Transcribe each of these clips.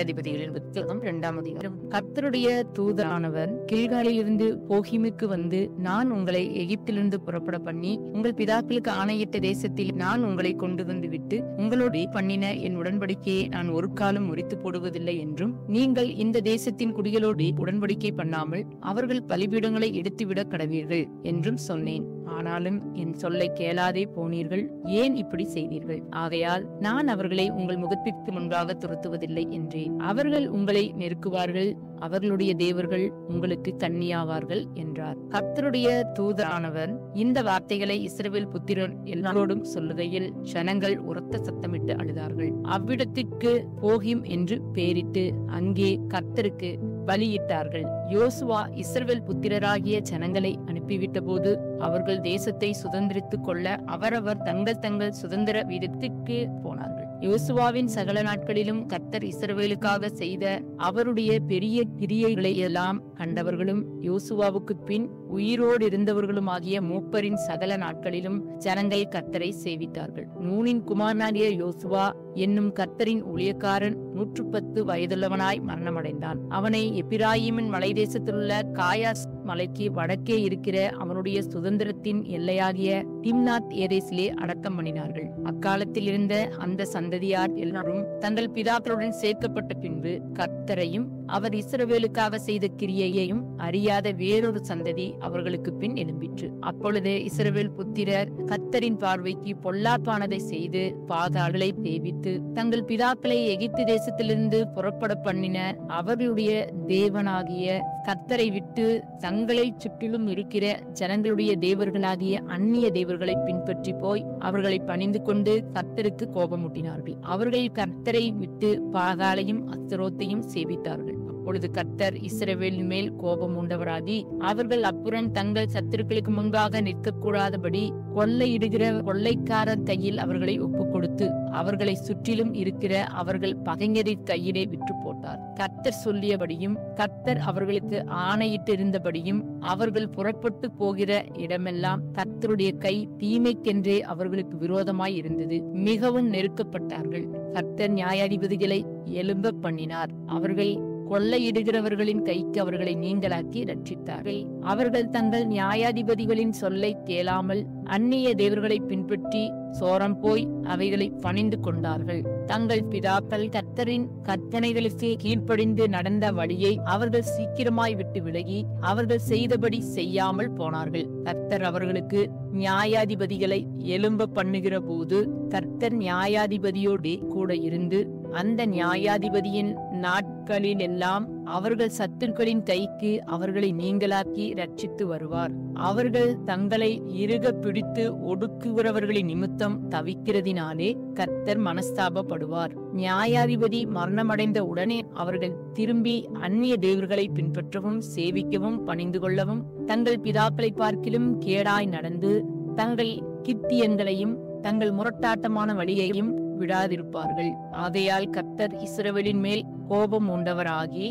நியாயாதிபதிகளின் புத்தகம் 2ஆம் அதிகாரம். கர்த்தருடைய தூதரானவர் கில்காலிலிருந்து போகிமுக்கு வந்து, நான் உங்களை எகிப்திலிருந்து புறப்பட பண்ணி உங்கள் பிதாக்களுக்கு ஆணையிட்ட தேசத்தில் நான் உங்களை கொண்டு வந்து விட்டு உங்களோடு பண்ணின என் உடன்படிக்கையை நான் ஒரு காலம் முறித்து போடுவதில்லை என்றும், நீங்கள் இந்த தேசத்தின் குடிகளோடு உடன்படிக்கை பண்ணாமல் அவர்கள் பலிபீடங்களை எடுத்துவிட கடவீர்கள் என்றும் சொன்னேன். ஆனாலும் என் சொல்லை கேளாதே போனீர்கள். ஏன் இப்படி செய்தீர்கள்? ஆகையால் நான் அவர்களை உங்கள் முகத்திற்கு முன்பாக துரத்துவதில்லை என்றேன். அவர்கள் உங்களை நெருக்குவார்கள், அவர்களுடைய தேவர்கள் உங்களுக்கு கண்ணியாவார்கள் என்றார். கர்த்தருடைய தூதரானவர் இந்த வார்த்தைகளை இஸ்ரவேல் புத்திரர் எல்லாரோடும் சொல்லுகையில் ஜனங்கள் உரத்த சத்தமிட்டு அழுதார்கள். அவ்விடத்திற்கு போகிம் என்று பெயரிட்டு அங்கே கர்த்தருக்கு பலியிட்டார்கள். யோசுவா இஸ்ரவேல் புத்திரராகிய ஜனங்களை அனுப்பிவிட்ட போது அவர்கள் தேசத்தை சுதந்திரித்துக் கொள்ள அவரவர் தங்கள் சுதந்திர வீதத்திற்கு போனார்கள். யோசுவாவின் சகல நாட்களிலும் கர்த்தர் இஸ்ரவேலுக்காக செய்த அவருடைய பெரிய கிரியைகளை எல்லாம் கண்டவர்களும் யோசுவாவுக்கு பின் உயிரோடு இருந்தவர்களுமாகிய மூப்பரின் சகல நாட்களிலும் ஜனங்கள் கர்த்தரை சேவித்தார்கள். நூனின் குமாரனாகிய யோசுவா என்னும் கர்த்தரின் ஊழியக்காரன் 110 வயதுள்ளவனாய் மரணமடைந்தான். அவனை எப்பிராயீமின் மலை தேசத்திலுள்ள காயாஸ் மலைக்கு வடக்கே இருக்கிற அவனுடைய சுதந்திரத்தின் எல்லையாகிய திம்னாத் ஏதேசிலே அடக்கம் பண்ணினார்கள். அக்காலத்தில் இருந்த அந்த சந்ததியார் எல்லாரும் தங்கள் பிதாக்களுடன் சேர்க்கப்பட்ட பின்பு கர்த்தரையும் அவர் இஸ்ரவேலுக்காக செய்த கிரியையையும் அறியாத வேறொரு சந்ததி அவர்களுக்கு பின் எழும்பிற்று. அப்பொழுது இஸ்ரவேல் புத்திரர் கர்த்தரின் பார்வைக்கு பொல்லாப்பானதை செய்து பாதாளை தேவித்து தங்கள் பிதாக்களை எகிப்து தேசத்திலிருந்து புறப்பட பண்ணின அவர்களுடைய தேவனாகிய கர்த்தரை விட்டு தங்களை சுற்றிலும் இருக்கிற ஜனங்களுடைய தேவர்களாகிய அந்நிய தேவர்களை பின்பற்றி போய் அவர்களை பணிந்து கொண்டு கர்த்தருக்கு கோபமூட்டினார்கள். அவர்கள் கர்த்தரை விட்டு பாகாலையும் அஸ்தரோத்தையும் சேவித்தார்கள். அப்பொழுது கர்த்தர் இஸ்ரவேலின் மேல் கோபம் உண்டவராகி அவர்கள் அப்புறம் தங்கள் சத்துருக்களுக்கு முன்பாக நிற்கக்கூடாதபடி கொள்ளையிடுகிற கொள்ளைக்காரர் கையில் அவர்களை ஒப்புக் கொடுத்து அவர்களை சுற்றிலும் இருக்கிற அவர்கள் பகைஞரின் கையிலே விற்று போட்டார். கர்த்தர் சொல்லியபடியும் கர்த்தர் அவர்களுக்கு ஆணையிட்டு இருந்தபடியும் அவர்கள் புறப்பட்டு போகிற இடமெல்லாம் கர்த்தருடைய கை தீமைக்கென்றே அவர்களுக்கு விரோதமாய் இருந்தது. மிகவும் நெருக்கப்பட்டார்கள். கர்த்தர் நியாயாதிபதிகளை எழும்ப பண்ணினார். அவர்கள் கொள்ளையிடுகிறவர்களின் கைக்கு அவர்களை நீங்களாக்கி ரட்சித்தார்கள். அவர்கள் தங்கள் நியாயாதிபதிகளின் சொல்லை கேளாமல் அந்நிய தேவர்களை பின்பற்றி சோரம் போய் அவைகளை பணிந்து கொண்டார்கள். தங்கள் பிதாக்கள் கர்த்தரின் கற்பனைகளுக்கு கீழ்ப்படிந்து நடந்த வழியை அவர்கள் சீக்கிரமாய் விட்டு விலகி அவர்கள் செய்தபடி செய்யாமல் போனார்கள். கர்த்தர் அவர்களுக்கு நியாயாதிபதிகளை எழும்ப பண்ணுகிற போது கர்த்தர் நியாயாதிபதியோடு கூட இருந்து அந்த நியாயாதிபதியின் நாட்களில் எல்லாம் அவர்கள் சத்துருக்களின் கைக்கு அவர்களை நீங்களாக்கி ரட்சித்து வருவார். அவர்கள் தங்களை இறுக பிடித்து ஒடுக்குகிறவர்களின் நிமித்தம் தவிக்கிறதினாலே கர்த்தர் மனஸ்தாபப்படுவார். நியாயாதிபதி மரணமடைந்த உடனே அவர்கள் திரும்பி அந்நிய தேவர்களை பின்பற்றவும் சேவிக்கவும் பணிந்து கொள்ளவும் தங்கள் பிதாக்களை பார்க்கிலும் கேடாய் நடந்து தங்கள் கித்தியங்களையும் தங்கள் முரட்டாட்டமான வழியையும் விடாதிருப்பார்கள். ஆகையால் கர்த்தர் இஸ்ரவேலின் மேல் கோபம் உண்டவராகி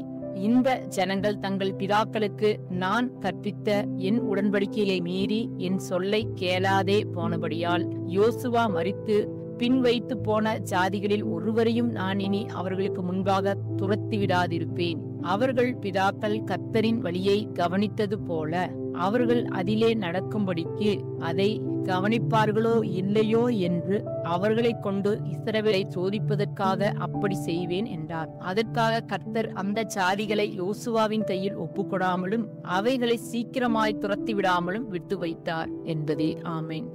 இந்த ஜனங்கள் தங்கள் பிதாக்களுக்கு நான் கற்பித்த என் உடன்படிக்கையை மீறி என் சொல்லை கேளாதே போனபடியால் யோசுவா மரித்து பின் வைத்து போன ஜாதிகளில் ஒருவரையும் நான் இனி அவர்களுக்கு முன்பாக துரத்தி விடாதிருப்பேன். அவர்கள் பிதாக்கள் கர்த்தரின் வழியை கவனித்தது போல அவர்கள் அதிலே நடக்கும்படிக்கு அதை கவனிப்பார்களோ இல்லையோ என்று அவர்களை கொண்டு இஸ்ரவேலை சோதிப்பதற்காக அப்படி செய்வேன் என்றார். அதற்காக கர்த்தர் அந்த ஜாதிகளை யோசுவாவின் கையில் ஒப்புக்கொடாமலும் அவைகளை சீக்கிரமாய் துரத்தி விடாமலும் விட்டு வைத்தார் என்பதே. ஆமென்.